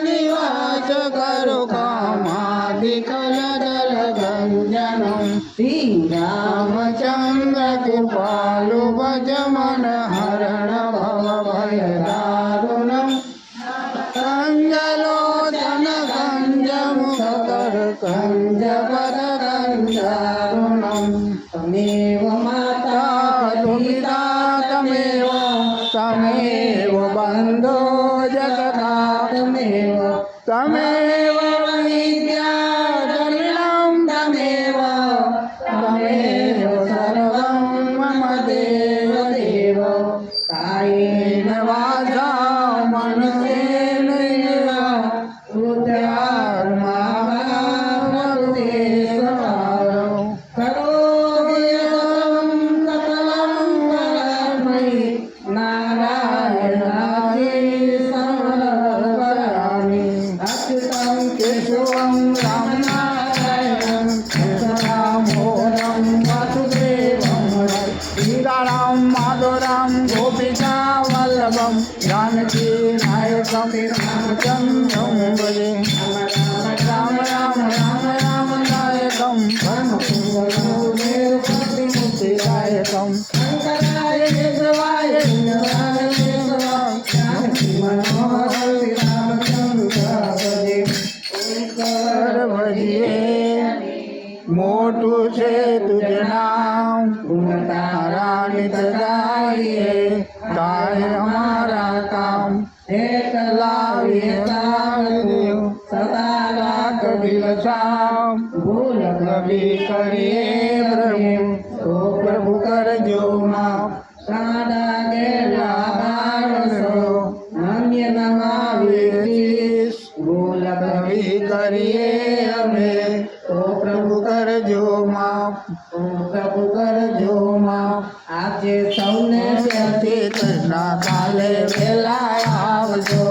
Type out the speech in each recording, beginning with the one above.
निवास करु कामादिकलदलगञ्जनं श्रीरामचन्द्र कृपालु भज मन हरण भवभयदारुणं कञ्जलोचन कञ्जमुखकर कञ्जपदकञ्जारुणं तमेव माता पिता तमेव बन्धो जगता तमेव विद्या जनिनं तमेव सर्वं मम देव देव कायेन वाचा मनसेन हृदयात्मावते करोमि यतं सकलं परस्मै नारायणाय समर्पयामि अच्युतं केशवं रामनारायणं दामोदरं वासुदेवं सीतारां माधवरां गोपिका वल्लभं जानकी नायकं रामचन्द्रं भजे राम राम राम राम नायकं प्रतिमुक्तिदायकं शङ्कराय केशवाय मोटू से तुझे नाम तारानी तजाइए गाय हमारा काम एक लाविए देव सदा रात बिलसाम भूल कभी करिए प्रभु तो प्रभु कर जो माफ सादा गेला बारसो अन्य नमावीस भूल कभी करिए हमें तो प्रभु कर जो माफ तो प्रभु कर जो माफ આજે સૌને શ્રી કૃષ્ણ કાલે વેલા આવજો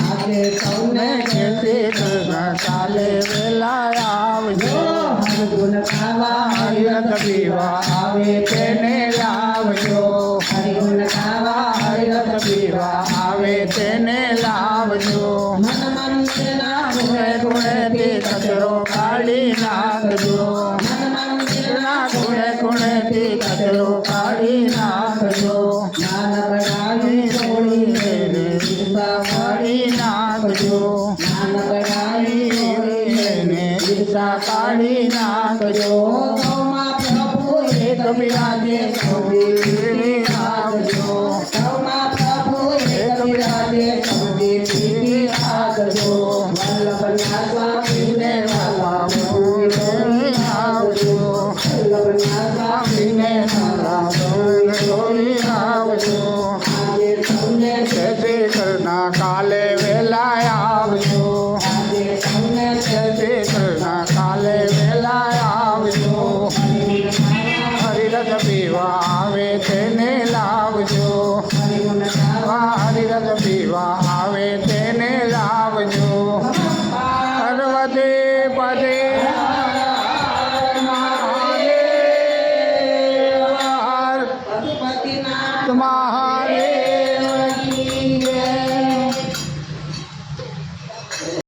આજે સૌને શ્રી કૃષ્ણ કાલે વેલા આવજો હરિગુણ ખાવા હરિરસ પીવા આવે તેને લાવજો હરિગુણ ખાવા હરિરસ પીવા આવે તેને લાવજો મન મંદિરના ગુણે ગુણેથી કચરો કાઢી નાખજો મન મંદિરના ગુણે ગુણેથી કચરો કાઢી નાખજો જ્ઞાન બળાવી છોડીને દિશા કાઢી નાખજો જ્ઞાન બળાવી છોડીને દિશા કાઢી નાખજો સૌમાં પ્રભુ એક બિરાજે સૌથી આવજો સૌમાં પ્રભુ એક બિરાજે સૌથી આવજો વલ્લભના સ્વામીને આવજો વલ્લભના સ્વામીને શ્રી કૃષ્ણ કાલે વેલા આવજો શ્રી કૃષ્ણ કાલે વેલા આવજો હરિરસ પીવા